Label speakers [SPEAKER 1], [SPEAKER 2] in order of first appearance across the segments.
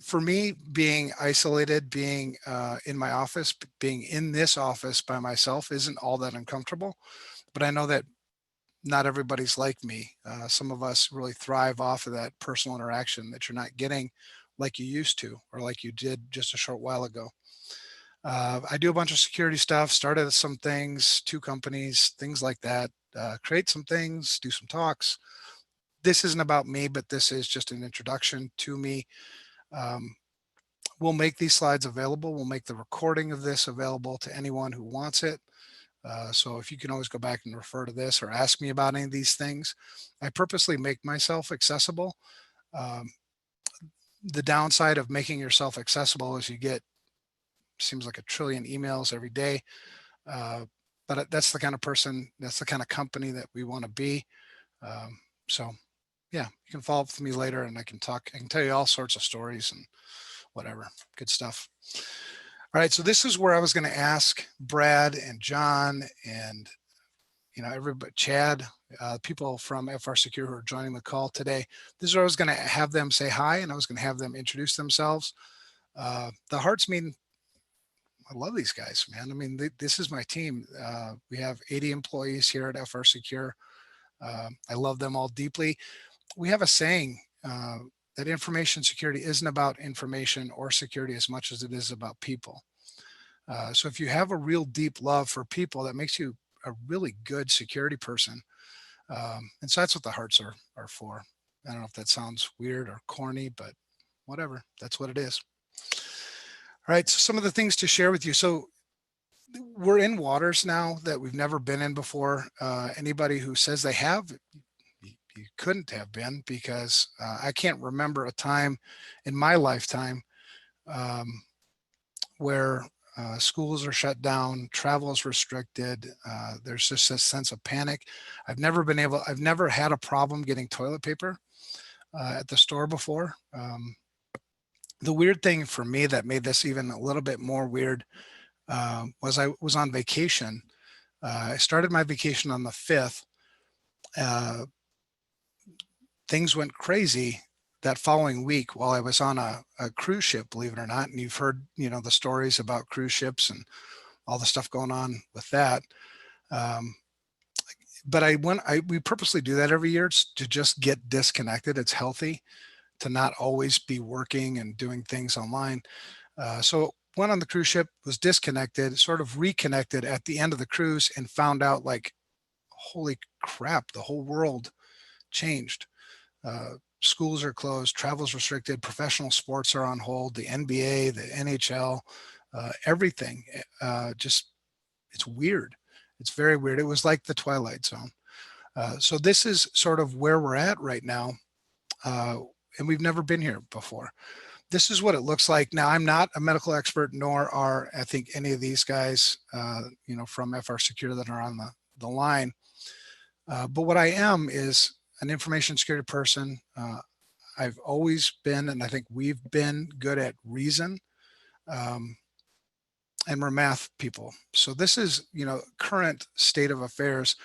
[SPEAKER 1] For me, being isolated, being in my office, being in this office by myself isn't all that uncomfortable. But I know that not everybody's like me. Some of us really thrive off of that personal interaction that you're not getting like you used to or like you did just a short while ago. I do a bunch of security stuff, started some things, 2 companies, things like that, create some things, do some talks. This isn't about me, but this is just an introduction to me. Um, we'll make these slides available. We'll make the recording of this available to anyone who wants it. So if you can always go back and refer to this or ask me about any of these things, I purposely make myself accessible. Um, the downside of making yourself accessible is you get, seems like a trillion emails every day. But that's the kind of person, that's the kind of company that we want to be. So yeah, you can follow up with me later and I can tell you all sorts of stories and whatever, good stuff. All right, so this is where I was going to ask Brad and John and everybody, Chad, people from FR Secure who are joining the call today. This is where I was going to have them say hi and I was going to have them introduce themselves. The Hearts mean, I love these guys, man. I mean, this is my team. We have 80 employees here at FR Secure. I love them all deeply. We have a saying that information security isn't about information or security as much as it is about people. So if you have a real deep love for people, that makes you a really good security person. And so that's what the Hearts are for. I don't know if that sounds weird or corny, but whatever, that's what it is. All right, so some of the things to share with you. So we're in waters now that we've never been in before. Anybody who says they have, you couldn't have been, because I can't remember a time in my lifetime where schools are shut down, travel is restricted. There's just a sense of panic. I've never had a problem getting toilet paper at the store before. The weird thing for me that made this even a little bit more weird was I was on vacation. I started my vacation on the 5th. Things went crazy that following week while I was on a cruise ship, believe it or not. And you've heard, the stories about cruise ships and all the stuff going on with that. But we purposely do that every year to just get disconnected. It's healthy to not always be working and doing things online. So went on the cruise ship, was disconnected, sort of reconnected at the end of the cruise and found out, like, holy crap, the whole world changed. Schools are closed, travel's restricted, professional sports are on hold, the NBA, the NHL, everything. It's weird. It's very weird. It was like the Twilight Zone. So this is sort of where we're at right now. And we've never been here before. This is what it looks like. Now, I'm not a medical expert, nor are, I think, any of these guys, from FR Secure that are on the line. But what I am is an information security person. I've always been, and I think we've been, good at reason. And we're math people. So this is, current state of affairs.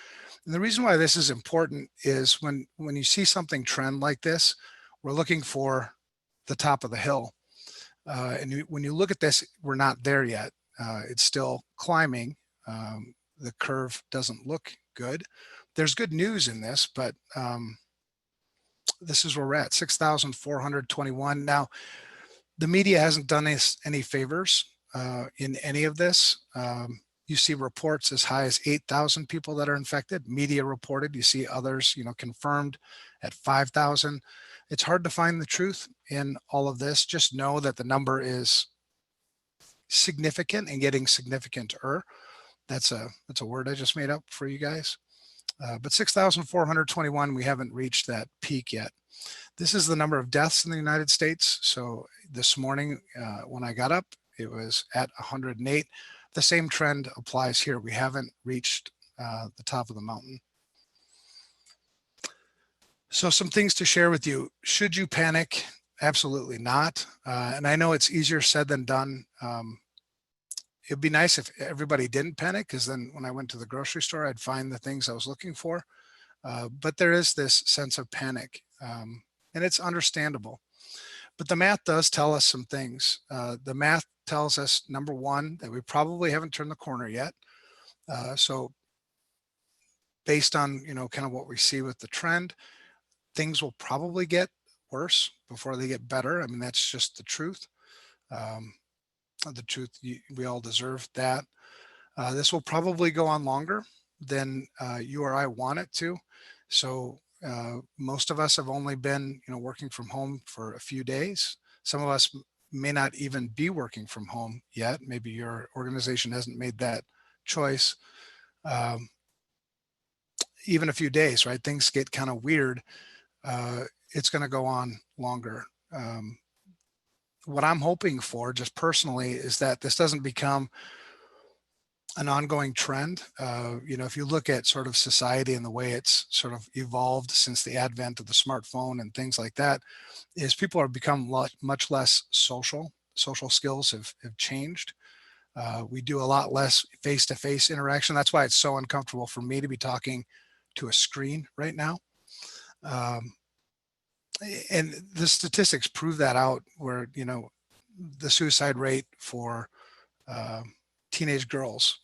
[SPEAKER 1] And the reason why this is important is when you see something trend like this, we're looking for the top of the hill. And when you look at this, we're not there yet. It's still climbing. The curve doesn't look good. There's good news in this, but this is where we're at, 6,421. Now, the media hasn't done us any favors in any of this. You see reports as high as 8,000 people that are infected, media reported. You see others, confirmed at 5,000. It's hard to find the truth in all of this. Just know that the number is significant and getting significant-er. That's a word I just made up for you guys. But 6,421, we haven't reached that peak yet. This is the number of deaths in the United States. So this morning, when I got up, it was at 108. The same trend applies here. We haven't reached the top of the mountain. So some things to share with you. Should you panic? Absolutely not. And I know it's easier said than done. It'd be nice if everybody didn't panic, because then when I went to the grocery store, I'd find the things I was looking for. But there is this sense of panic, and it's understandable. But the math does tell us some things. The math tells us, number one, that we probably haven't turned the corner yet. So based on, kind of what we see with the trend, things will probably get worse before they get better. I mean, that's just the truth. Um, the truth, we all deserve that. This will probably go on longer than you or I want it to. So most of us have only been, working from home for a few days. Some of us may not even be working from home yet. Maybe your organization hasn't made that choice. Even a few days, right? Things get kind of weird. It's going to go on longer. What I'm hoping for, just personally, is that this doesn't become an ongoing trend. If you look at sort of society and the way it's sort of evolved since the advent of the smartphone and things like that, is people are become much less social. Social skills have changed. We do a lot less face-to-face interaction. That's why it's so uncomfortable for me to be talking to a screen right now. And the statistics prove that out, where, the suicide rate for teenage girls,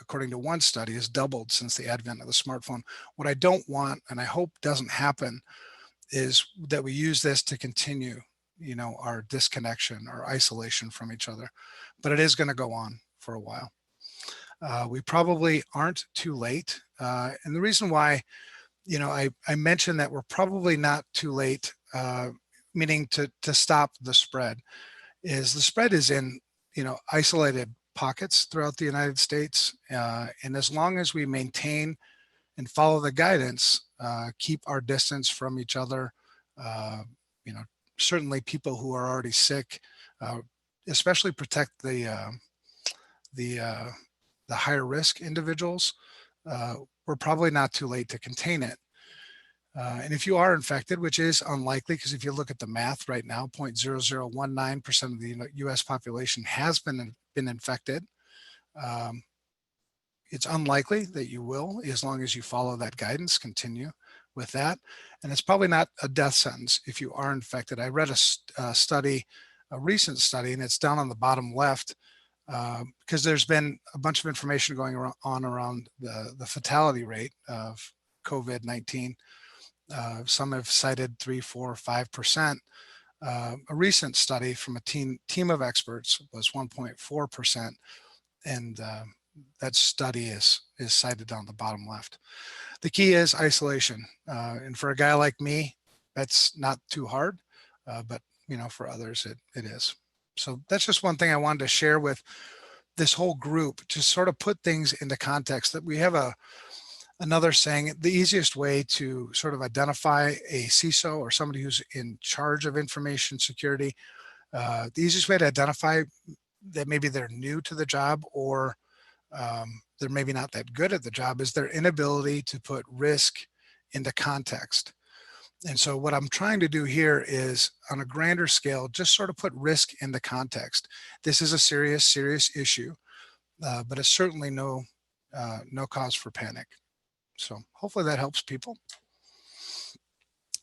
[SPEAKER 1] according to one study, has doubled since the advent of the smartphone. What I don't want, and I hope doesn't happen, is that we use this to continue, our disconnection, our isolation from each other. But it is going to go on for a while. We probably aren't too late. And the reason why, I mentioned that we're probably not too late, meaning to stop the spread, is the spread is in, isolated pockets throughout the United States. And as long as we maintain and follow the guidance, keep our distance from each other, certainly people who are already sick, especially protect the higher risk individuals, we're probably not too late to contain it. And if you are infected, which is unlikely, because if you look at the math right now, 0.0019% of the US population has been infected. It's unlikely that you will, as long as you follow that guidance, continue with that. And it's probably not a death sentence if you are infected. I read a study, a recent study, and it's down on the bottom left, because there's been a bunch of information going on around the fatality rate of COVID-19. Some have cited 3, 4, 5%. A recent study from a team of experts was 1.4%, and that study is cited down the bottom left. The key is isolation, and for a guy like me, that's not too hard, but for others it is. So that's just one thing I wanted to share with this whole group, to sort of put things into context, that we have another saying: the easiest way to sort of identify a CISO or somebody who's in charge of information security, the easiest way to identify that maybe they're new to the job, or they're maybe not that good at the job, is their inability to put risk into context. And so what I'm trying to do here is, on a grander scale, just sort of put risk into context. This is a serious issue, but it's certainly no cause for panic. So hopefully that helps people.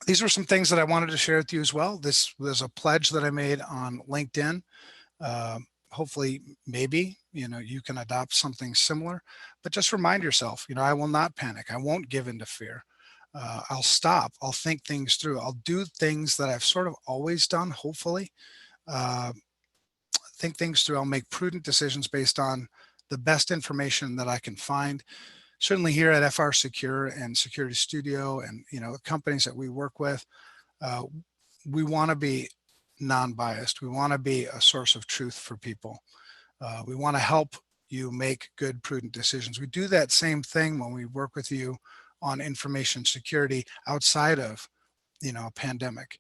[SPEAKER 1] These were some things that I wanted to share with you as well. This was a pledge that I made on LinkedIn. Hopefully, maybe, you can adopt something similar, but just remind yourself, I will not panic. I won't give in to fear. I'll stop. I'll think things through. I'll do things that I've sort of always done, hopefully. Think things through. I'll make prudent decisions based on the best information that I can find. Certainly here at FR Secure and Security Studio and, companies that we work with, we want to be non-biased. We want to be a source of truth for people. We want to help you make good, prudent decisions. We do that same thing when we work with you on information security outside of, a pandemic.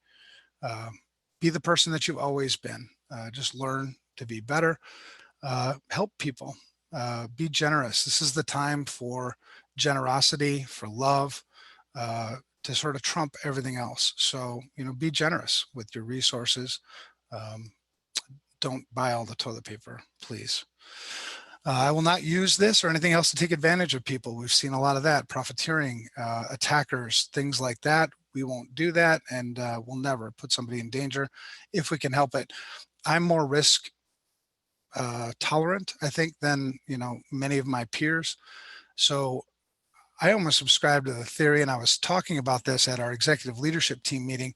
[SPEAKER 1] Be the person that you've always been. Just learn to be better. Help people. Be generous. This is the time for generosity, for love, to sort of trump everything else. So, be generous with your resources. Don't buy all the toilet paper, please. I will not use this or anything else to take advantage of people. We've seen a lot of that, profiteering, attackers, things like that. we won't do that, and we'll never put somebody in danger if we can help it. I'm more risk tolerant, I think, than many of my peers. So I almost subscribe to the theory, and I was talking about this at our executive leadership team meeting.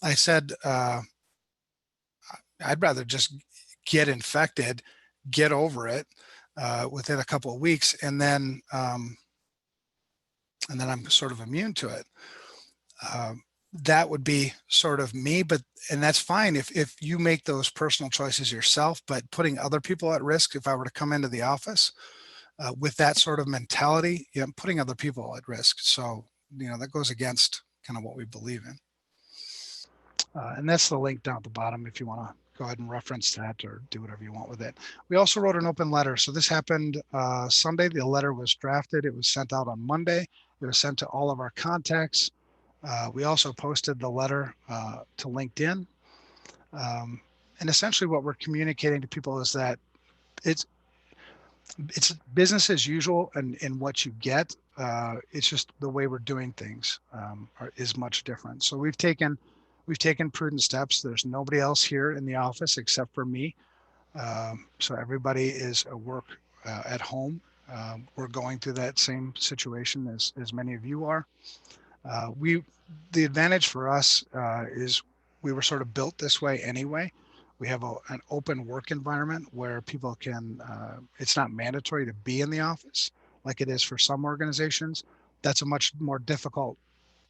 [SPEAKER 1] I said, I'd rather just get infected, get over it within a couple of weeks, and then I'm sort of immune to it. That would be sort of me, and that's fine if you make those personal choices yourself, but putting other people at risk, if I were to come into the office with that sort of mentality, I'm putting other people at risk. So, that goes against kind of what we believe in. And that's the link down at the bottom if you want to go ahead and reference that or do whatever you want with it. We also wrote an open letter. So this happened Sunday. The letter was drafted. It was sent out on Monday. It was sent to all of our contacts. We also posted the letter to LinkedIn. And essentially what we're communicating to people is that it's business as usual in what you get. It's just the way we're doing things is much different. So we've taken prudent steps. There's nobody else here in the office except for me. So everybody is at work at home. We're going through that same situation as many of you are. The advantage for us is we were sort of built this way anyway. We have an open work environment where people can, it's not mandatory to be in the office like it is for some organizations. That's a much more difficult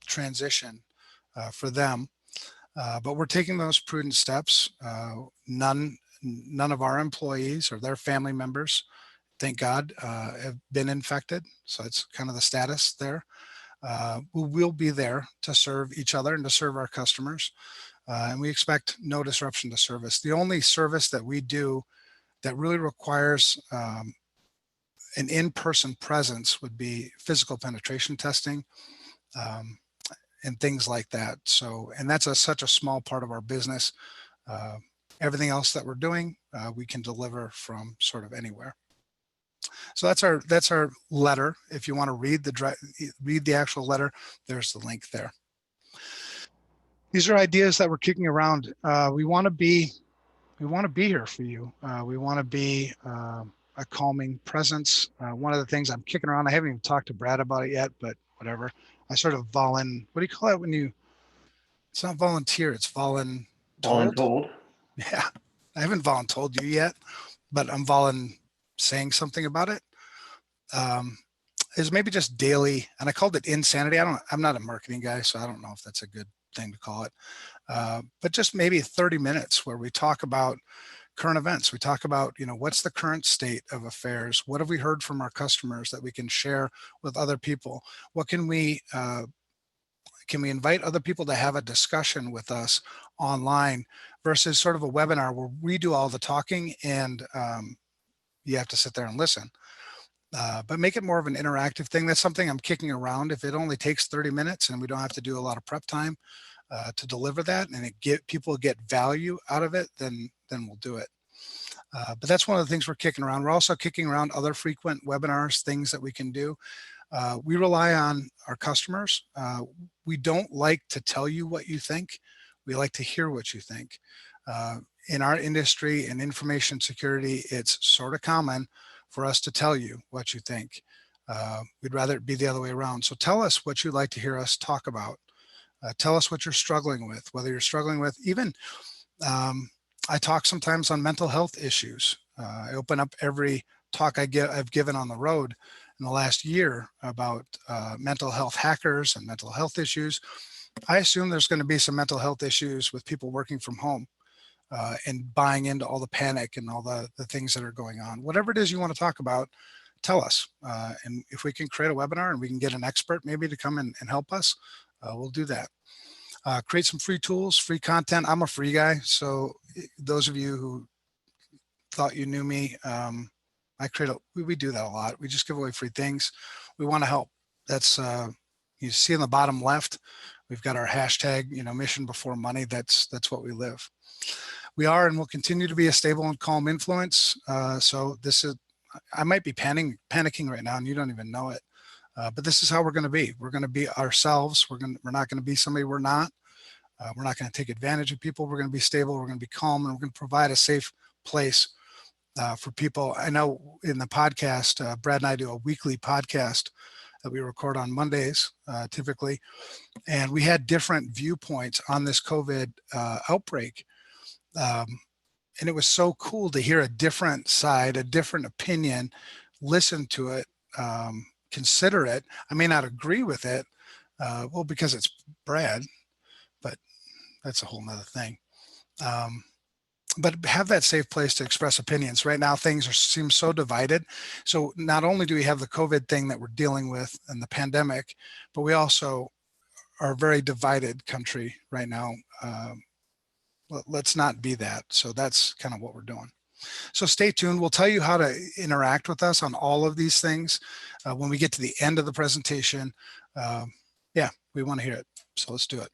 [SPEAKER 1] transition for them. But we're taking those prudent steps. None of our employees or their family members, thank God, have been infected. So it's kind of the status there. We will be there to serve each other and to serve our customers. And we expect no disruption to service. The only service that we do that really requires an in-person presence would be physical penetration testing and things like that. So, and that's such a small part of our business. Everything else that we're doing, we can deliver from sort of anywhere. So that's our letter. If you want to read the actual letter, there's the link there. These are ideas that we're kicking around. We want to be here for you. We want to be a calming presence. One of the things I'm kicking around, I haven't even talked to Brad about it yet, but whatever. I sort of what do you call it when it's not volunteer, it's
[SPEAKER 2] voluntold.
[SPEAKER 1] Yeah, I haven't voluntold you yet, but I'm saying something about it. Is maybe just daily, and I called it insanity. I'm not a marketing guy, so I don't know if that's a good thing to call it. But just maybe 30 minutes where we talk about current events. We talk about, what's the current state of affairs? What have we heard from our customers that we can share with other people? What can we invite other people to have a discussion with us online versus sort of a webinar where we do all the talking and you have to sit there and listen. But make it more of an interactive thing. That's something I'm kicking around. If it only takes 30 minutes and we don't have to do a lot of prep time to deliver that, and people get value out of it, then we'll do it. But that's one of the things we're kicking around. We're also kicking around other frequent webinars, things that we can do. We rely on our customers. We don't like to tell you what you think. We like to hear what you think. In our industry, in information security, it's sort of common for us to tell you what you think. We'd rather it be the other way around. So tell us what you'd like to hear us talk about. Tell us what you're struggling with, whether you're struggling with even, I talk sometimes on mental health issues. I open up every talk I've given on the road in the last year about mental health hackers and mental health issues. I assume there's going to be some mental health issues with people working from home and buying into all the panic and all the things that are going on. Whatever it is you want to talk about, tell us. And if we can create a webinar and we can get an expert maybe to come and help us, we'll do that. Create some free tools, free content. I'm a free guy. So those of you who thought you knew me, we do that a lot. We just give away free things. We want to help. That's, you see in the bottom left, we've got our hashtag, mission before money. That's what we live. We are and will continue to be a stable and calm influence. So I might be panicking right now and you don't even know it. But this is how we're going to be. We're going to be ourselves. We're not going to be somebody we're not. We're not going to take advantage of people. We're going to be stable. We're going to be calm, and we're going to provide a safe place for people. I know in the podcast, Brad and I do a weekly podcast that we record on Mondays, typically, and we had different viewpoints on this COVID outbreak. And it was so cool to hear a different side, a different opinion, listen to it, consider it. I may not agree with it, well, because it's Brad, but that's a whole nother thing. But have that safe place to express opinions. Right now, things seem so divided. So not only do we have the COVID thing that we're dealing with and the pandemic, but we also are a very divided country right now. Let's not be that. So that's kind of what we're doing. So stay tuned. We'll tell you how to interact with us on all of these things when we get to the end of the presentation. Yeah, we want to hear it. So let's do it.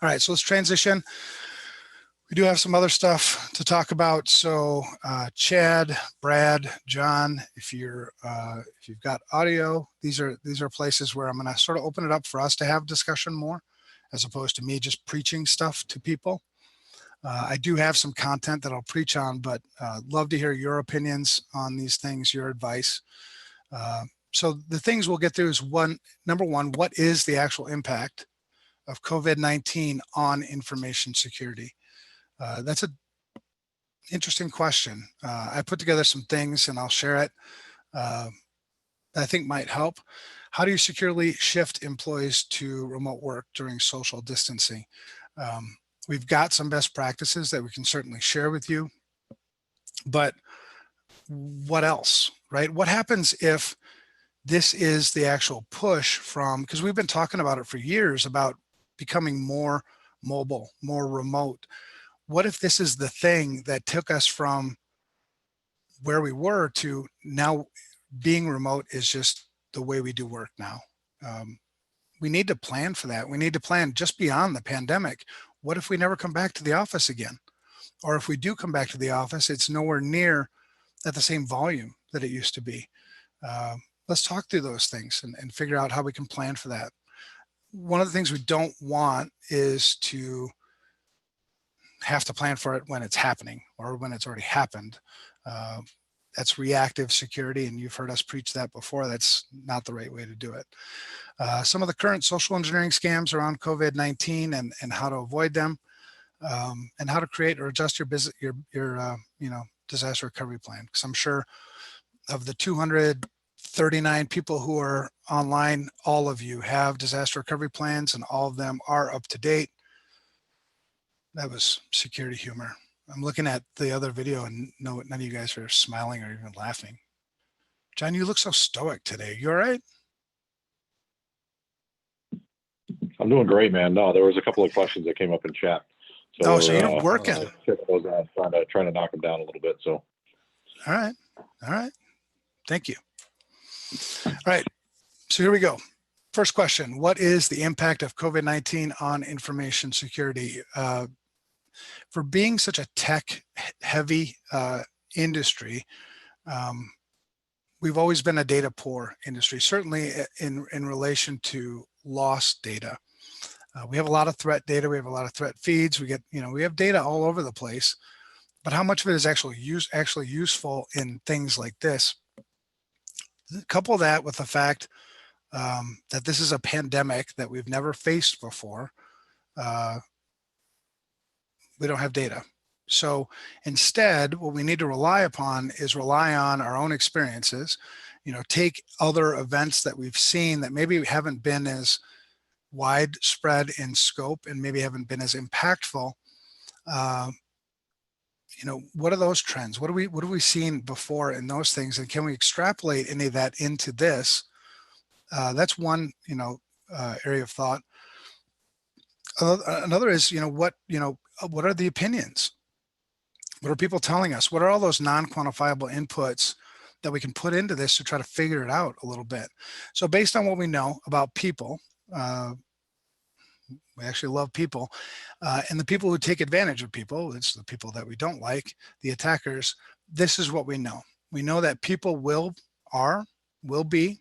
[SPEAKER 1] All right, so let's transition. We do have some other stuff to talk about. So Chad, Brad, John, if you've got audio, these are places where I'm going to sort of open it up for us to have discussion more, as opposed to me just preaching stuff to people. I do have some content that I'll preach on, but love to hear your opinions on these things, your advice. So the things we'll get through is number one, what is the actual impact of COVID-19 on information security? That's an interesting question. I put together some things and I'll share it that I think might help. How do you securely shift employees to remote work during social distancing? We've got some best practices that we can certainly share with you, but what else, right? What happens if this is the actual push from, because we've been talking about it for years about becoming more mobile, more remote. What if this is the thing that took us from where we were to now being remote is just the way we do work now? We need to plan for that. We need to plan just beyond the pandemic. What if we never come back to the office again? Or if we do come back to the office, it's nowhere near at the same volume that it used to be. Let's talk through those things and figure out how we can plan for that. One of the things we don't want is to have to plan for it when it's happening or when it's already happened. That's reactive security, and you've heard us preach that before. That's not the right way to do it. Some of the current social engineering scams around COVID-19 and how to avoid them, and how to create or adjust your business, your disaster recovery plan. Because I'm sure of the 239 people who are online, all of you have disaster recovery plans, and all of them are up to date. That was security humor. I'm looking at the other video and none of you guys are smiling or even laughing. John, you look so stoic today. You all right?
[SPEAKER 3] I'm doing great, man. No, there was a couple of questions that came up in chat.
[SPEAKER 1] So you're working.
[SPEAKER 3] Trying to knock them down a little bit. So.
[SPEAKER 1] All right. Thank you. All right. So here we go. First question: what is the impact of COVID-19 on information security? For being such a tech-heavy industry, we've always been a data poor industry, certainly in relation to lost data. We have a lot of threat data. We have a lot of threat feeds. We have data all over the place, but how much of it is actually useful in things like this? Couple that with the fact that this is a pandemic that we've never faced before. We don't have data. So instead, what we need to rely upon is rely on our own experiences, take other events that we've seen that maybe haven't been as widespread in scope and maybe haven't been as impactful. What are those trends? What have we seen before in those things? And can we extrapolate any of that into this? That's one, area of thought. Another is, what are the opinions? What are people telling us? What are all those non-quantifiable inputs that we can put into this to try to figure it out a little bit? So based on what we know about people, we actually love people, and the people who take advantage of people, it's the people that we don't like, the attackers. This is what we know. We know that people will be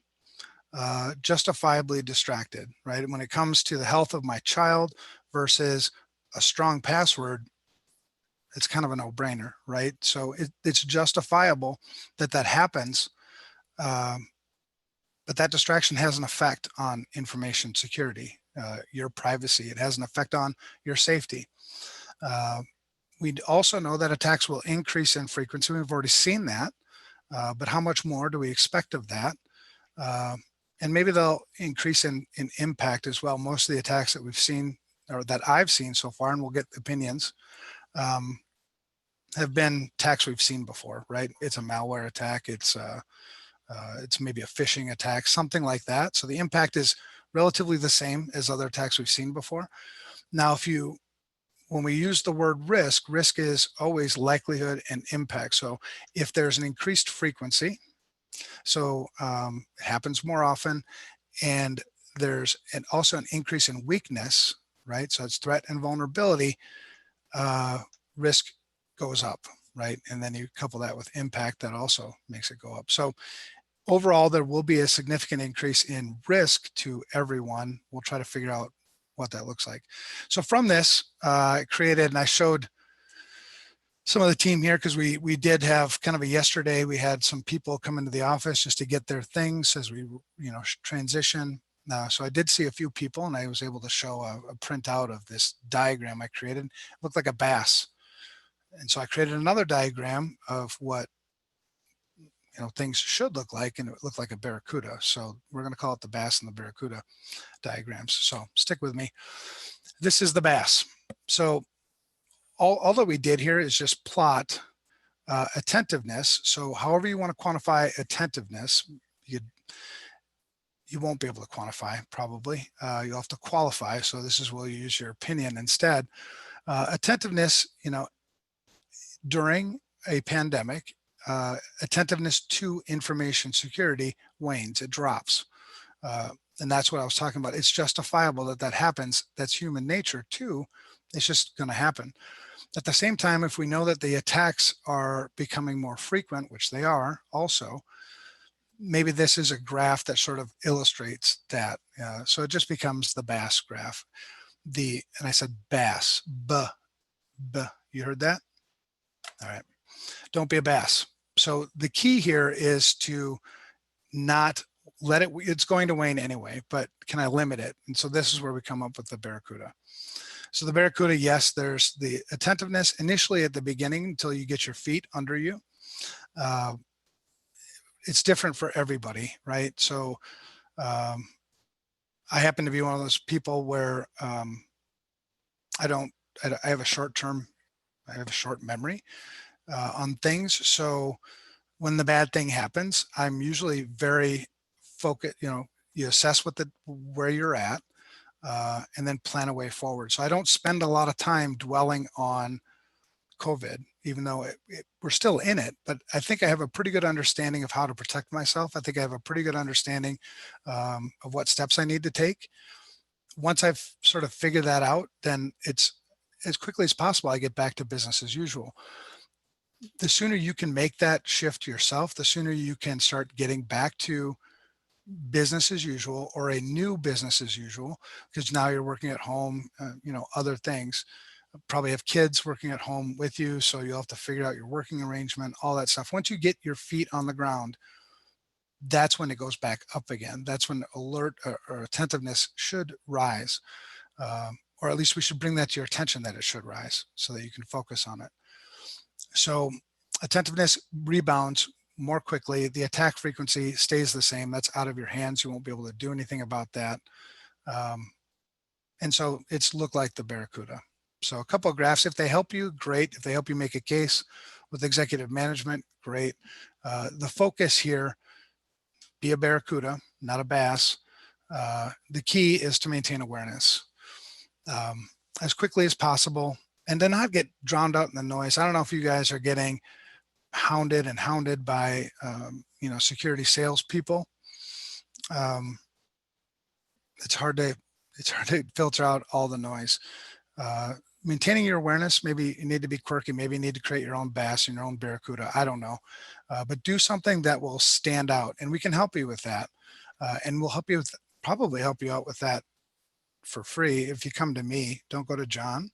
[SPEAKER 1] justifiably distracted, right? When it comes to the health of my child versus a strong password, it's kind of a no-brainer, right? So it's justifiable that that happens, but that distraction has an effect on information security, your privacy. It has an effect on your safety. We also know that attacks will increase in frequency. We've already seen that, but how much more do we expect of that? And maybe they'll increase in impact as well. Most of the attacks that we've seen, or that I've seen so far, and we'll get opinions, have been attacks we've seen before, right? It's a malware attack. It's maybe a phishing attack, something like that. So the impact is relatively the same as other attacks we've seen before. Now, when we use the word risk is always likelihood and impact. So if there's an increased frequency, so it happens more often, and there's also an increase in weakness, right? So it's threat and vulnerability, risk goes up, right? And then you couple that with impact, that also makes it go up. So overall, there will be a significant increase in risk to everyone. We'll try to figure out what that looks like. So from this, I created, and I showed some of the team here, because we did have kind of a yesterday, we had some people come into the office just to get their things as we transition. So I did see a few people, and I was able to show a printout of this diagram I created. It looked like a bass. And so I created another diagram of what things should look like, and it looked like a barracuda. So we're going to call it the bass and the barracuda diagrams. So stick with me. This is the bass. So all that we did here is just plot attentiveness. So however you want to quantify attentiveness, you won't be able to quantify, probably. You'll have to qualify. So this is where you use your opinion instead. Attentiveness, during a pandemic, attentiveness to information security wanes, it drops. And that's what I was talking about. It's justifiable that happens. That's human nature too. It's just going to happen. At the same time, if we know that the attacks are becoming more frequent, which they are also, maybe this is a graph that sort of illustrates that. So it just becomes the BAS graph. And I said BAS, B. You heard that? All right. Don't be a bass. So the key here is to not let it, it's going to wane anyway, but can I limit it? And so this is where we come up with the barracuda. So the barracuda, yes, there's the attentiveness initially at the beginning until you get your feet under you. It's different for everybody, right? So I happen to be one of those people where I have a short memory on things. So when the bad thing happens, I'm usually very focused. You assess where you're at, and then plan a way forward. So I don't spend a lot of time dwelling on COVID, even though we're still in it, but I think I have a pretty good understanding of how to protect myself. I think I have a pretty good understanding of what steps I need to take. Once I've sort of figured that out, then it's as quickly as possible, I get back to business as usual. The sooner you can make that shift yourself, the sooner you can start getting back to business as usual, or a new business as usual, because now you're working at home, other things. Probably have kids working at home with you, so you'll have to figure out your working arrangement, all that stuff. Once you get your feet on the ground, that's when it goes back up again. That's when alert or attentiveness should rise, or at least we should bring that to your attention that it should rise so that you can focus on it. So attentiveness rebounds more quickly. The attack frequency stays the same. That's out of your hands. You won't be able to do anything about that. And so it's looked like the barracuda. So a couple of graphs, if they help you, great. If they help you make a case with executive management, great. The focus here, be a barracuda, not a bass. The key is to maintain awareness as quickly as possible, and to not get drowned out in the noise. I don't know if you guys are getting hounded by security salespeople. It's hard to filter out all the noise. Maintaining your awareness, maybe you need to be quirky, maybe you need to create your own bass and your own barracuda, I don't know. But do something that will stand out, and we can help you with that. And we'll help you with, probably help you out with that for free. If you come to me, don't go to John,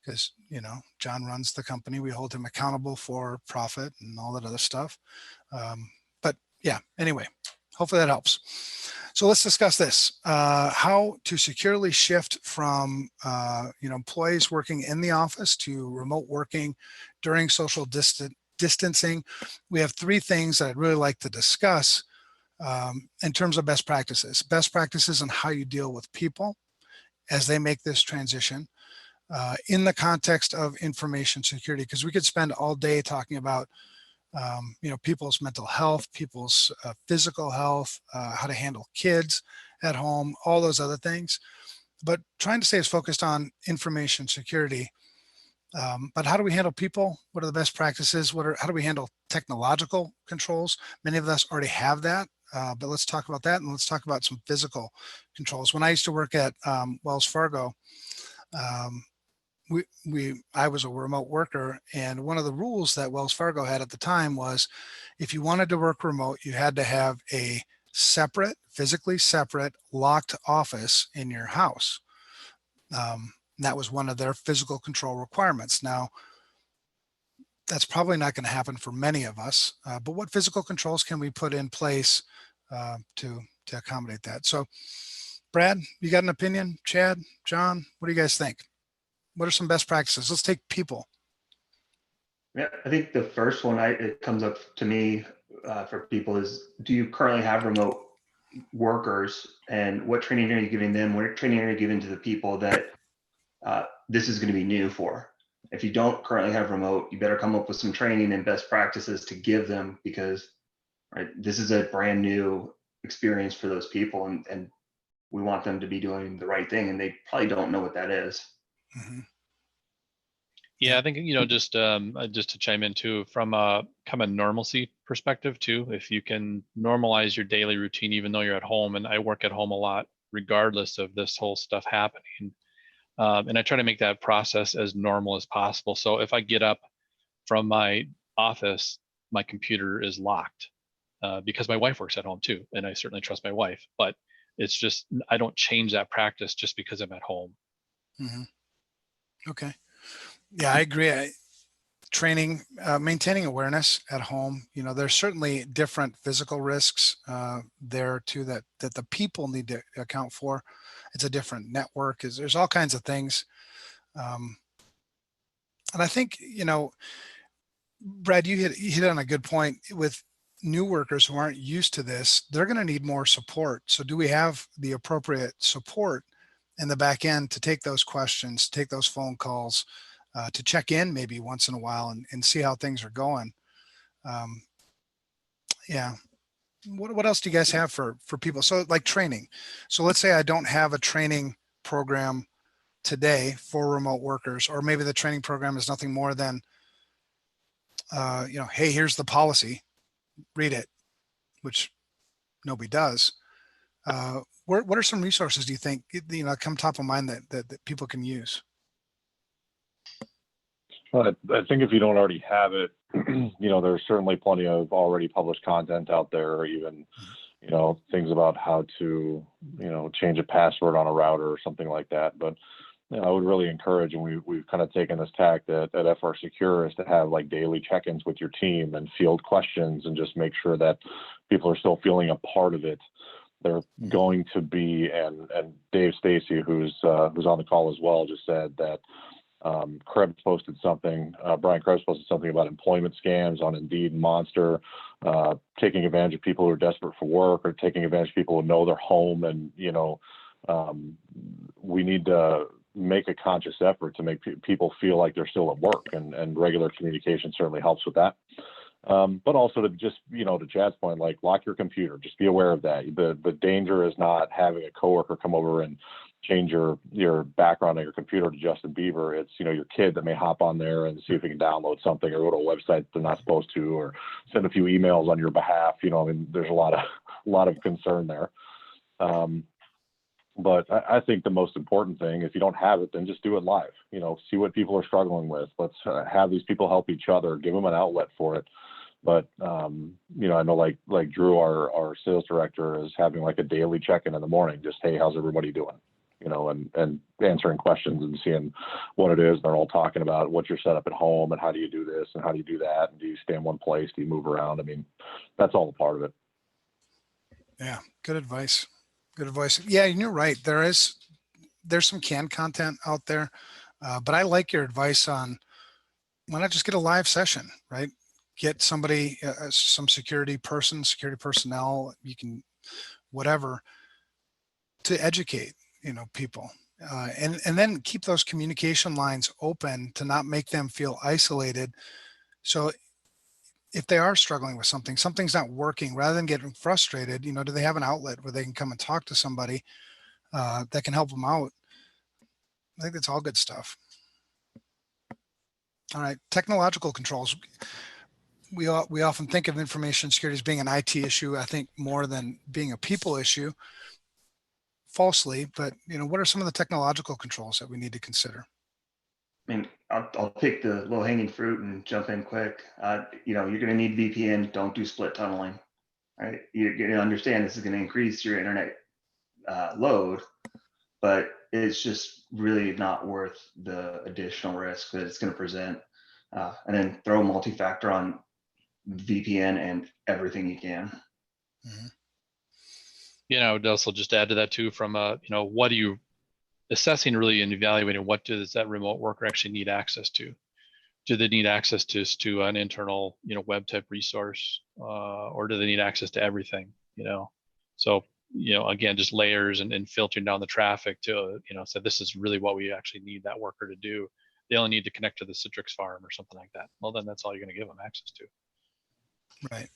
[SPEAKER 1] because, you know, John runs the company. We hold him accountable for profit and all that other stuff. But yeah, anyway, hopefully that helps. So let's discuss this, how to securely shift from, employees working in the office to remote working during social distancing. We have 3 things that I'd really like to discuss in terms of best practices on how you deal with people as they make this transition in the context of information security, because we could spend all day talking about people's mental health, people's physical health, how to handle kids at home, all those other things. But trying to stay as focused on information security. But how do we handle people? What are the best practices? How do we handle technological controls? Many of us already have that, but let's talk about that, and let's talk about some physical controls. When I used to work at Wells Fargo, I was a remote worker, and one of the rules that Wells Fargo had at the time was if you wanted to work remote, you had to have a physically separate, locked office in your house. That was one of their physical control requirements. Now, that's probably not going to happen for many of us, but what physical controls can we put in place to accommodate that? So, Brad, you got an opinion? Chad, John, what do you guys think? What are some best practices? Let's take people.
[SPEAKER 2] Yeah, I think the first one it comes up to me for people is, do you currently have remote workers, and what training are you giving them? What training are you giving to the people that this is going to be new for? If you don't currently have remote, you better come up with some training and best practices to give them, because this is a brand new experience for those people, and we want them to be doing the right thing, and they probably don't know what that is.
[SPEAKER 1] Mm-hmm.
[SPEAKER 4] Yeah, I think, just to chime in too, from a kind of normalcy perspective too, if you can normalize your daily routine, even though you're at home, and I work at home a lot, regardless of this whole stuff happening. And I try to make that process as normal as possible. So if I get up from my office, my computer is locked because my wife works at home too. And I certainly trust my wife, but it's just, I don't change that practice just because I'm at home.
[SPEAKER 1] Mm-hmm. Okay. Yeah, I agree. Maintaining awareness at home. There's certainly different physical risks there too that the people need to account for. It's a different network. There's all kinds of things. And I think, Brad, you hit on a good point with new workers who aren't used to this. They're going to need more support. So do we have the appropriate support in the back end to take those questions, take those phone calls, to check in maybe once in a while and see how things are going? Yeah. What else do you guys have for people? So like training. So let's say I don't have a training program today for remote workers, or maybe the training program is nothing more than, hey, here's the policy, read it, which nobody does. What are some resources do you think, come top of mind that people can use?
[SPEAKER 3] Well, I think if you don't already have it, there's certainly plenty of already published content out there, or even, things about how to, change a password on a router or something like that. But I would really encourage, and we've kind of taken this tack at FR Secure, is to have like daily check-ins with your team and field questions, and just make sure that people are still feeling a part of it. They're going to be, and Dave Stacy, who's on the call as well, just said that Krebs posted something, Brian Krebs posted something about employment scams on Indeed and Monster, taking advantage of people who are desperate for work, or taking advantage of people who know they're home. And, we need to make a conscious effort to make people feel like they're still at work, and regular communication certainly helps with that. But also to just, to Chad's point, like lock your computer, just be aware of that. The danger is not having a coworker come over and change your background on your computer to Justin Bieber. It's, your kid that may hop on there and see if he can download something, or go to a website they're not supposed to, or send a few emails on your behalf. There's a lot of concern there. But I think the most important thing, if you don't have it, then just do it live. See what people are struggling with. Let's have these people help each other, give them an outlet for it. But you know, I know like Drew, our sales director, is having like a daily check-in in the morning, just, hey, how's everybody doing? You know, and answering questions and seeing what it is. They're all talking about what's your setup at home and how do you do this and how do you do that, and do you stay in one place, do you move around? I mean, that's all a part of it.
[SPEAKER 1] Yeah, good advice. Good advice. Yeah, and you're right. There's some canned content out there, but I like your advice on why not just get a live session, right? Get somebody, some security personnel, you can, whatever, to educate, people, and then keep those communication lines open to not make them feel isolated. So if they are struggling with something, something's not working, rather than getting frustrated, do they have an outlet where they can come and talk to somebody that can help them out? I think that's all good stuff. All right, technological controls. We often think of information security as being an IT issue, I think more than being a people issue, falsely. But what are some of the technological controls that we need to consider?
[SPEAKER 2] I mean, I'll pick the low hanging fruit and jump in quick. You're going to need VPN. Don't do split tunneling, right? You're going to understand this is going to increase your internet load, but it's just really not worth the additional risk that it's going to present. And then throw multi-factor on VPN and everything you can.
[SPEAKER 1] Mm-hmm.
[SPEAKER 4] I would also just add to that too, from what are you assessing really and evaluating, what does that remote worker actually need access to? Do they need access to an internal, web type resource, or do they need access to everything? So, again, just layers and filtering down the traffic to, so this is really what we actually need that worker to do. They only need to connect to the Citrix farm or something like that. Well, then that's all you're going to give them access to.
[SPEAKER 1] Right.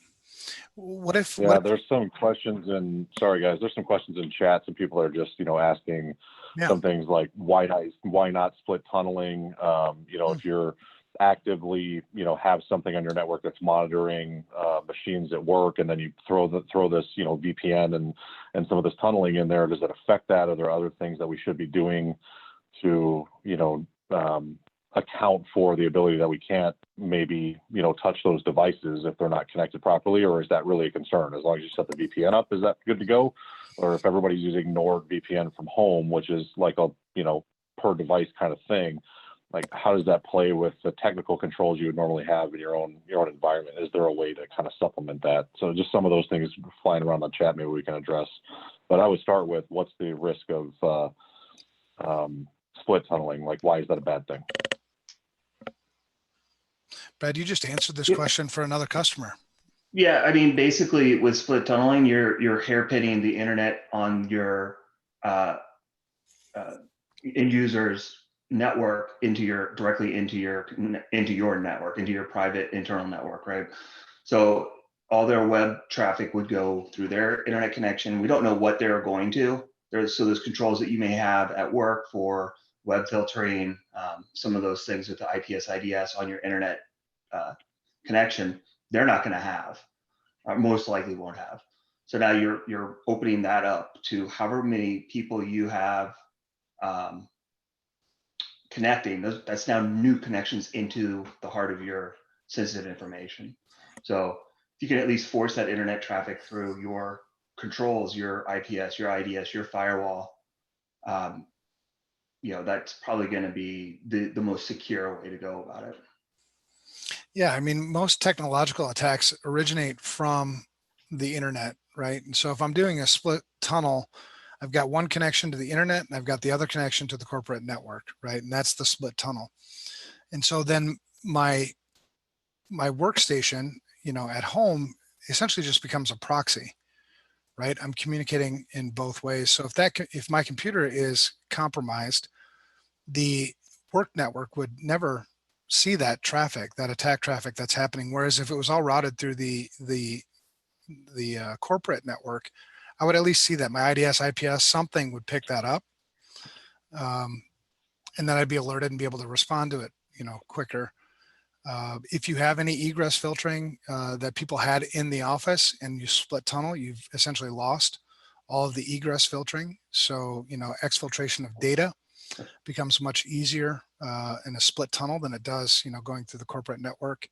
[SPEAKER 1] What if?
[SPEAKER 3] Yeah, there's some questions in. Sorry, guys. There's some questions in chat. Some people are just asking some things like why not split tunneling? If you're actively have something on your network that's monitoring machines at work, and then you throw this VPN and some of this tunneling in there, does it affect that? Are there other things that we should be doing to account for the ability that we can't maybe touch those devices if they're not connected properly? Or is that really a concern? As long as you set the VPN up, is that good to go? Or if everybody's using NordVPN from home, which is like a per device kind of thing, like how does that play with the technical controls you would normally have in your own environment? Is there a way to kind of supplement that? So just some of those things flying around the chat maybe we can address. But I would start with, what's the risk of split tunneling? Like, why is that a bad thing?
[SPEAKER 1] Brad, you just answered this question for another customer.
[SPEAKER 2] Yeah, I mean, basically with split tunneling, you're hairpinning the internet on your end user's network directly into your network, into your private internal network, right? So all their web traffic would go through their internet connection. We don't know what they're going to. There's controls that you may have at work for web filtering, some of those things with the IPS IDS on your internet connection, they're not going to have, most likely won't have. So now you're opening that up to however many people you have connecting. That's now new connections into the heart of your sensitive information. So if you can at least force that internet traffic through your controls, your IPS, your IDS, your firewall, that's probably going to be the most secure way to go about it.
[SPEAKER 1] Yeah, I mean, most technological attacks originate from the internet, right? And so if I'm doing a split tunnel, I've got one connection to the internet and I've got the other connection to the corporate network, right? And that's the split tunnel. And so then my workstation, at home essentially just becomes a proxy, right? I'm communicating in both ways. So if my computer is compromised, the work network would never see that attack traffic that's happening. Whereas if it was all routed through the corporate network, I would at least see that my IDS, IPS, something would pick that up. And then I'd be alerted and be able to respond to it, quicker. If you have any egress filtering that people had in the office and you split tunnel, you've essentially lost all of the egress filtering. So, exfiltration of data becomes much easier in a split tunnel than it does, going through the corporate network.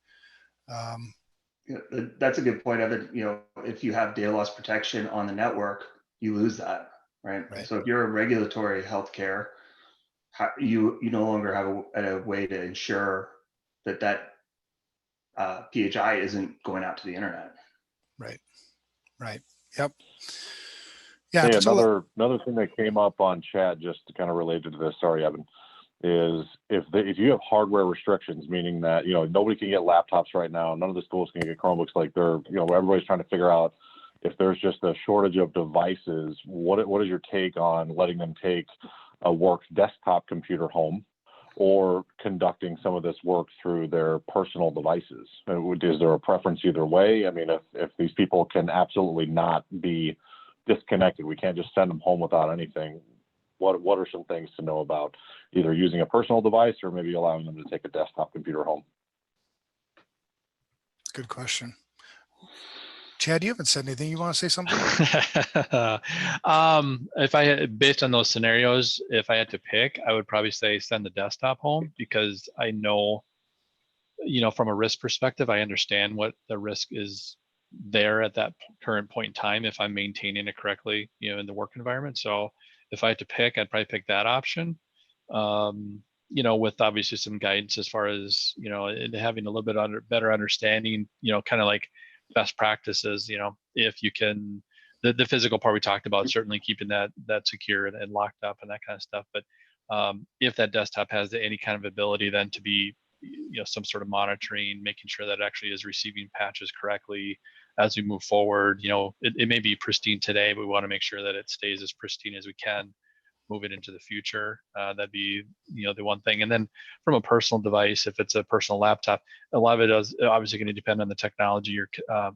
[SPEAKER 2] That's a good point. If you have data loss protection on the network, you lose that, right?
[SPEAKER 1] Right.
[SPEAKER 2] So if you're a regulatory healthcare, you no longer have a way to ensure that PHI isn't going out to the internet.
[SPEAKER 1] Right. Right. Yep. Yeah.
[SPEAKER 3] Hey,
[SPEAKER 1] It puts a lot.
[SPEAKER 3] another thing that came up on chat, just kind of related to this, sorry, Evan, is if you have hardware restrictions, meaning that, nobody can get laptops right now, none of the schools can get Chromebooks, like everybody's trying to figure out if there's just a shortage of devices, what is your take on letting them take a work desktop computer home or conducting some of this work through their personal devices? Is there a preference either way? I mean, if these people can absolutely not be disconnected, we can't just send them home without anything, what are some things to know about either using a personal device or maybe allowing them to take a desktop computer home?
[SPEAKER 1] Good question. Chad, you haven't said anything. You want to say something?
[SPEAKER 4] If I had, based on those scenarios, if I had to pick, I would probably say send the desktop home, because I know, from a risk perspective, I understand what the risk is there at that current point in time if I'm maintaining it correctly, in the work environment. So if I had to pick, I'd probably pick that option. With obviously some guidance as far as, and having a little bit better understanding, kind of like best practices, if you can, the physical part we talked about, certainly keeping that secure and locked up and that kind of stuff. But if that desktop has any kind of ability then to be, some sort of monitoring, making sure that it actually is receiving patches correctly as we move forward. It may be pristine today, but we want to make sure that it stays as pristine as we can move it into the future. That'd be, the one thing. And then from a personal device, if it's a personal laptop, a lot of it is obviously going to depend on the technology you're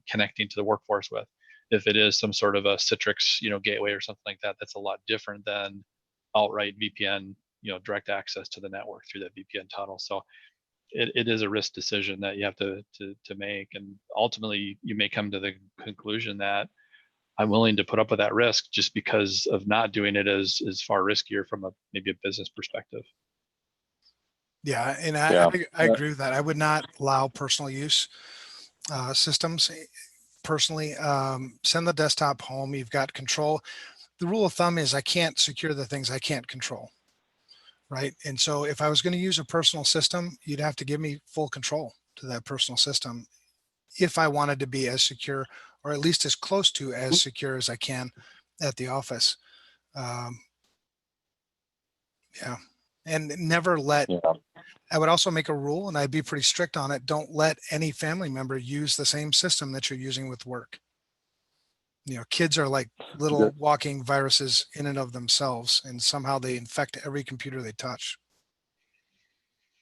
[SPEAKER 4] connecting to the workforce with. If it is some sort of a Citrix, gateway or something like that, that's a lot different than outright VPN, direct access to the network through that VPN tunnel. So it is a risk decision that you have to make. And ultimately you may come to the conclusion that I'm willing to put up with that risk just because of not doing it is far riskier from maybe a business perspective.
[SPEAKER 1] Yeah. And
[SPEAKER 3] Yeah.
[SPEAKER 1] I agree with that. I would not allow personal use systems personally. Send the desktop home. You've got control. The rule of thumb is I can't secure the things I can't control. Right. And so if I was going to use a personal system, you'd have to give me full control to that personal system if I wanted to be as secure, or at least as close to as secure as I can at the office. Yeah. And never let, I would also make a rule, and I'd be pretty strict on it. Don't let any family member use the same system that you're using with work. Kids are like little walking viruses in and of themselves, and somehow they infect every computer they touch.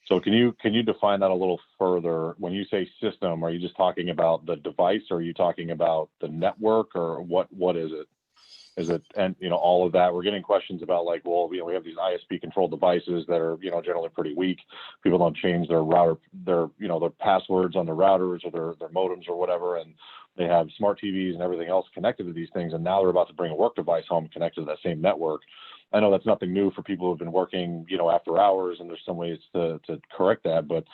[SPEAKER 3] So can you define that a little further? When you say system, are you just talking about the device, or are you talking about the network, or what is it? Is it, and all of that? We're getting questions about like, well, we have these ISP controlled devices that are, generally pretty weak. People don't change their router, their passwords on their routers or their modems or whatever. And they have smart TVs and everything else connected to these things. And now they're about to bring a work device home connected to that same network. I know that's nothing new for people who've been working, after hours, and there's some ways to correct that. But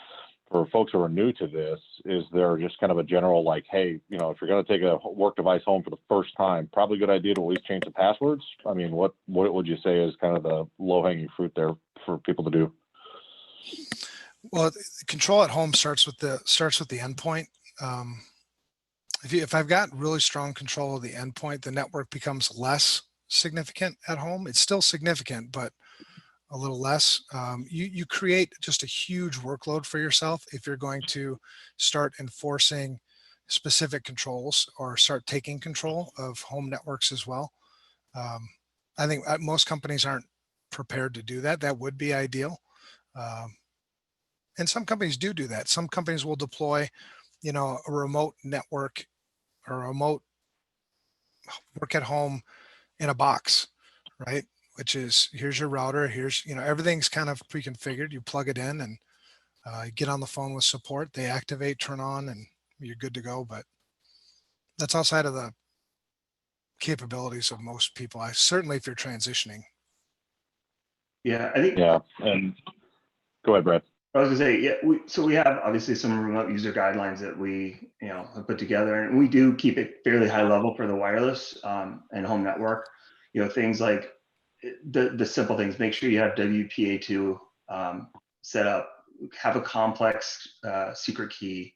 [SPEAKER 3] for folks who are new to this, is there just kind of a general like, hey, if you're going to take a work device home for the first time, probably a good idea to at least change the passwords? I mean, what would you say is kind of the low hanging fruit there for people to do?
[SPEAKER 1] Well, control at home starts with the endpoint. If I've got really strong control of the endpoint, the network becomes less significant at home. It's still significant, but a little less. You create just a huge workload for yourself if you're going to start enforcing specific controls or start taking control of home networks as well. I think most companies aren't prepared to do that. That would be ideal. And some companies do that. Some companies will deploy, a remote network or a remote work at home in a box, right? Which is, here's your router, here's, everything's kind of pre-configured. You plug it in and get on the phone with support. They activate, turn on, and you're good to go. But that's outside of the capabilities of most people. Certainly if you're transitioning.
[SPEAKER 2] Yeah, I think.
[SPEAKER 3] Yeah. And go ahead, Brad.
[SPEAKER 2] I was gonna say, yeah, we have obviously some remote user guidelines that we, have put together, and we do keep it fairly high level for the wireless and home network. Things like the simple things. Make sure you have WPA2 set up. Have a complex secret key.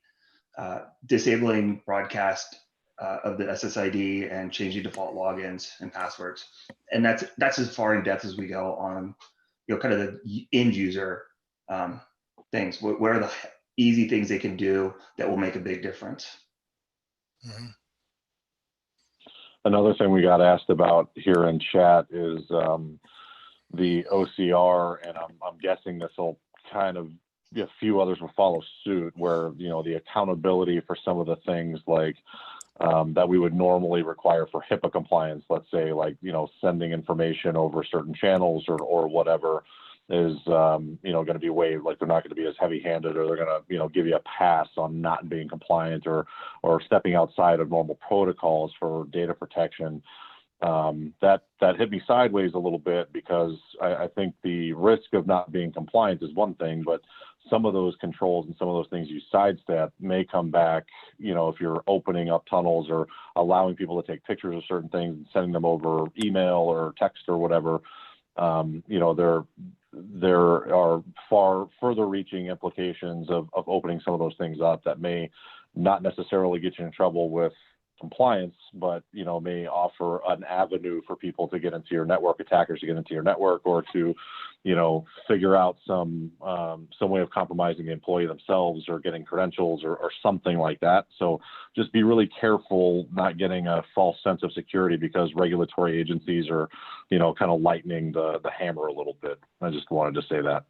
[SPEAKER 2] Disabling broadcast of the SSID and changing default logins and passwords. And that's as far in depth as we go on, kind of the end user things. What are the easy things they can do that will make a big difference?
[SPEAKER 1] Mm-hmm.
[SPEAKER 3] Another thing we got asked about here in chat is the OCR, and I'm guessing this will kind of, a few others will follow suit, where the accountability for some of the things like that we would normally require for HIPAA compliance, let's say, like sending information over certain channels or whatever, is going to be waived. Like they're not going to be as heavy-handed, or they're going to give you a pass on not being compliant or stepping outside of normal protocols for data protection. That hit me sideways a little bit, because I think the risk of not being compliant is one thing, but some of those controls and some of those things you sidestep may come back, if you're opening up tunnels or allowing people to take pictures of certain things and sending them over email or text or whatever. There are far further reaching implications of opening some of those things up that may not necessarily get you in trouble with compliance, but may offer an avenue for people to get into your network, attackers to get into your network, or to figure out some way of compromising the employee themselves, or getting credentials or something like that. So just be really careful not getting a false sense of security, because regulatory agencies are kind of lightening the hammer a little bit. I just wanted to say that.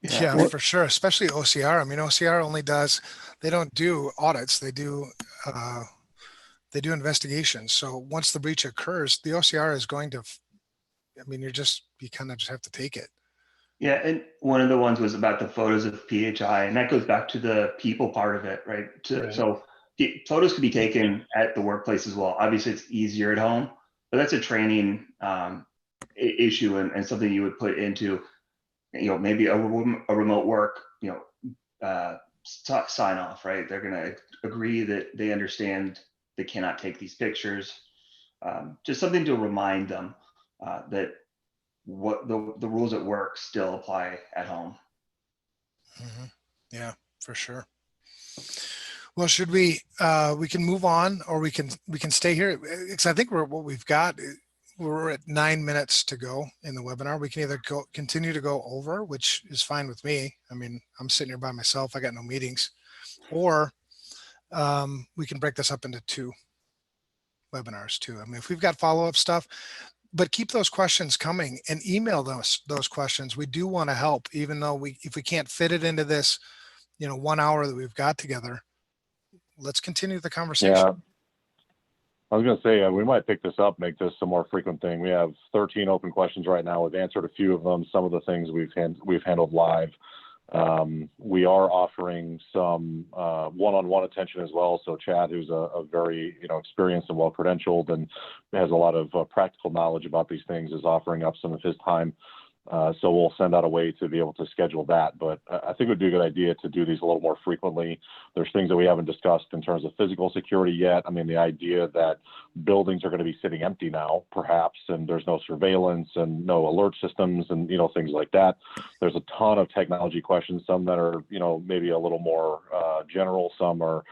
[SPEAKER 1] Yeah, for sure. Especially OCR. I mean, OCR only they don't do audits. They do investigations. So once the breach occurs, the OCR is going to, you kind of just have to take it.
[SPEAKER 2] Yeah, and one of the ones was about the photos of PHI, and that goes back to the people part of it, right? So photos could be taken at the workplace as well. Obviously, it's easier at home, but that's a training issue and something you would put into, maybe a remote work, sign off, right? They're going to agree that they understand they cannot take these pictures. Just something to remind them that what the rules at work still apply at home.
[SPEAKER 1] Mm-hmm. Yeah, for sure. Well, should we can move on, or we can stay here, because I think we're at 9 minutes to go in the webinar. We can either continue to go over, which is fine with me. I mean, I'm sitting here by myself. I got no meetings, or we can break this up into 2 webinars too. I mean, if we've got follow-up stuff, but keep those questions coming and email those questions. We do want to help, even though if we can't fit it into this, 1 hour that we've got together. Let's continue the conversation.
[SPEAKER 3] Yeah. I was going to say, we might pick this up, make this a more frequent thing. We have 13 open questions right now. We've answered a few of them. Some of the things we've handled live. We are offering some one-on-one attention as well. So Chad, who's a very experienced and well-credentialed and has a lot of practical knowledge about these things, is offering up some of his time. So we'll send out a way to be able to schedule that. But I think it would be a good idea to do these a little more frequently. There's things that we haven't discussed in terms of physical security yet. I mean, the idea that buildings are going to be sitting empty now, perhaps, and there's no surveillance and no alert systems and, things like that. There's a ton of technology questions, some that are, maybe a little more general, some are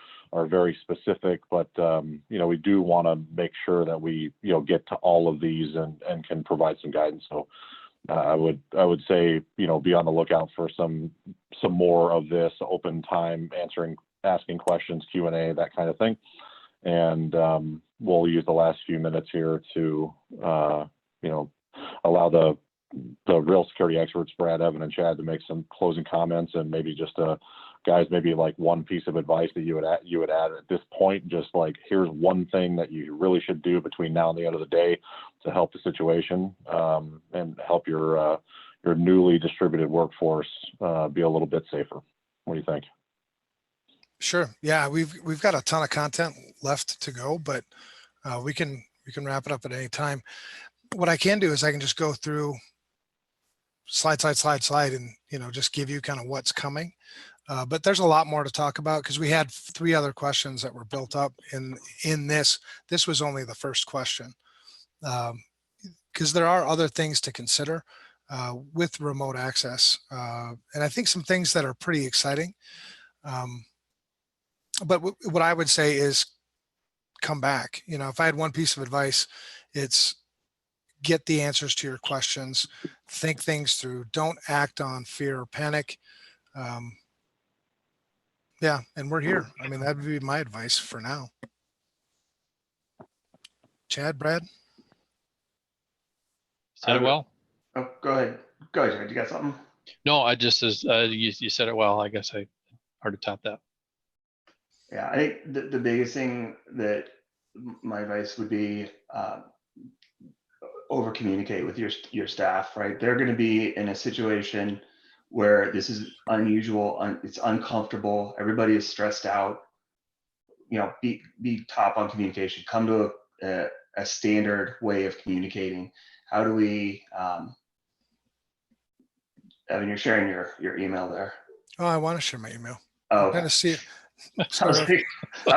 [SPEAKER 3] very specific, but we do want to make sure that we get to all of these and can provide some guidance. So I would say be on the lookout for some more of this open time, asking questions, Q&A, that kind of thing. And we'll use the last few minutes here to allow the real security experts, Brad, Evan, and Chad, to make some closing comments, and maybe just guys, maybe like one piece of advice that you would add at this point, just like, here's one thing that you really should do between now and the end of the day to help the situation and help your newly distributed workforce be a little bit safer. What do you think?
[SPEAKER 1] Sure. Yeah, we've got a ton of content left to go, but we can wrap it up at any time. What I can do is I can just go through slide, and, just give you kind of what's coming. But there's a lot more to talk about because we had 3 other questions that were built up in this. This was only the first question. Because there are other things to consider with remote access. And I think some things that are pretty exciting. But what I would say is come back. If I had one piece of advice, it's get the answers to your questions, think things through, don't act on fear or panic. Yeah, and we're here. I mean, that would be my advice for now. Chad, Brad?
[SPEAKER 4] Said it well.
[SPEAKER 2] Oh, go ahead. Go ahead, Jared. You got something?
[SPEAKER 4] No, I just as you said it well. I guess hard to top that.
[SPEAKER 2] Yeah, I think the biggest thing that my advice would be over communicate with your staff, right? They're going to be in a situation where this is unusual, it's uncomfortable, everybody is stressed out. Be top on communication. Come to a standard way of communicating. How do we Evan, you're sharing your email there.
[SPEAKER 1] Oh, I want to share my email.
[SPEAKER 2] Oh,
[SPEAKER 1] I'm going to see it.
[SPEAKER 2] I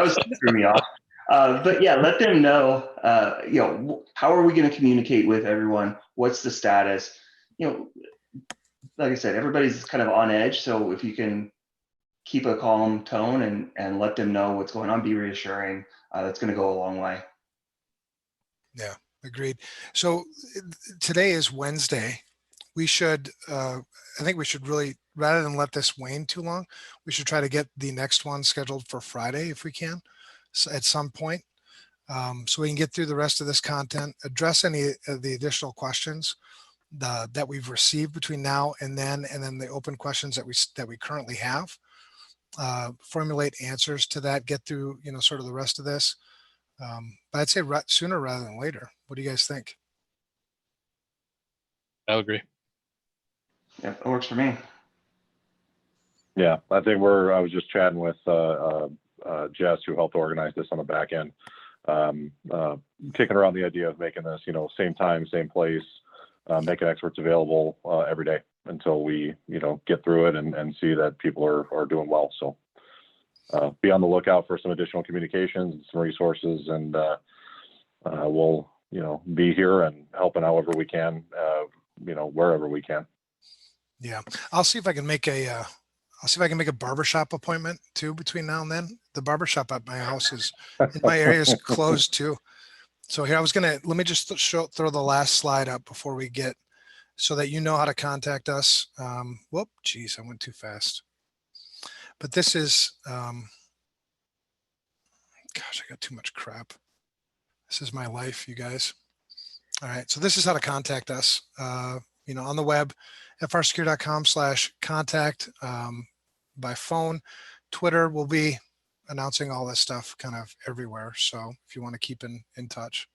[SPEAKER 2] was threw me off. But yeah, let them know, how are we going to communicate with everyone? What's the status? Like I said, everybody's kind of on edge. So if you can keep a calm tone and let them know what's going on, be reassuring, that's going to go a long way.
[SPEAKER 1] Yeah, agreed. So today is Wednesday. We should, I think we should really, rather than let this wane too long, we should try to get the next one scheduled for Friday if we can, at some point. So we can get through the rest of this content, address any of the additional questions that we've received between now and then the open questions that we currently have. Formulate answers to that, get through, sort of the rest of this. But I'd say sooner rather than later. What do you guys think?
[SPEAKER 4] I'll agree.
[SPEAKER 2] Yeah, it works for me.
[SPEAKER 3] Yeah, I think I was just chatting with Jess, who helped organize this on the back end, kicking around the idea of making this, same time, same place, making experts available every day until we, get through it and see that people are doing well. So be on the lookout for some additional communications and some resources, and we'll, be here and helping however we can, wherever we can.
[SPEAKER 1] Yeah, I'll see if I can make a barbershop appointment too between now and then. The barbershop at my house in my area is closed too. So here let me just throw the last slide up before we get, so that you know how to contact us. Whoop, geez, I went too fast. But this is, gosh, I got too much crap. This is my life, you guys. All right, so this is how to contact us. On the web, frsecure.com/contact, by phone. Twitter will be announcing all this stuff kind of everywhere. So if you want to keep in touch.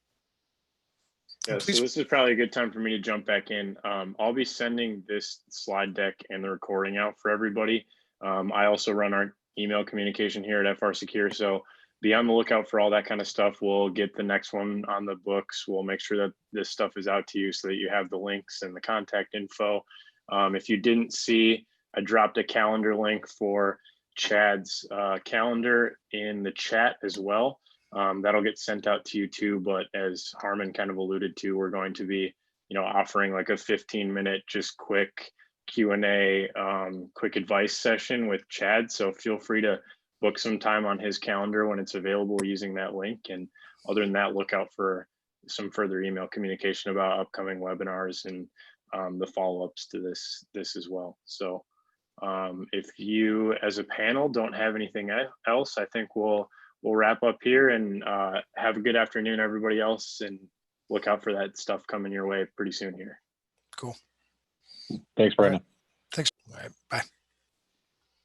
[SPEAKER 5] Yeah, so this is probably a good time for me to jump back in. I'll be sending this slide deck and the recording out for everybody. I also run our email communication here at FR Secure, so be on the lookout for all that kind of stuff. We'll get the next one on the books. We'll make sure that this stuff is out to you so that you have the links and the contact info. If you didn't see, I dropped a calendar link for Chad's calendar in the chat as well. That'll get sent out to you too, but as Harmon kind of alluded to, we're going to be, offering like a 15-minute, just quick Q&A, quick advice session with Chad. So feel free to book some time on his calendar when it's available using that link. And other than that, look out for some further email communication about upcoming webinars and the follow-ups to this as well. So if you as a panel don't have anything else, I think we'll wrap up here, and have a good afternoon, everybody else, and look out for that stuff coming your way pretty soon here.
[SPEAKER 1] Cool.
[SPEAKER 3] Thanks, Brandon.
[SPEAKER 1] Thanks. All right, bye.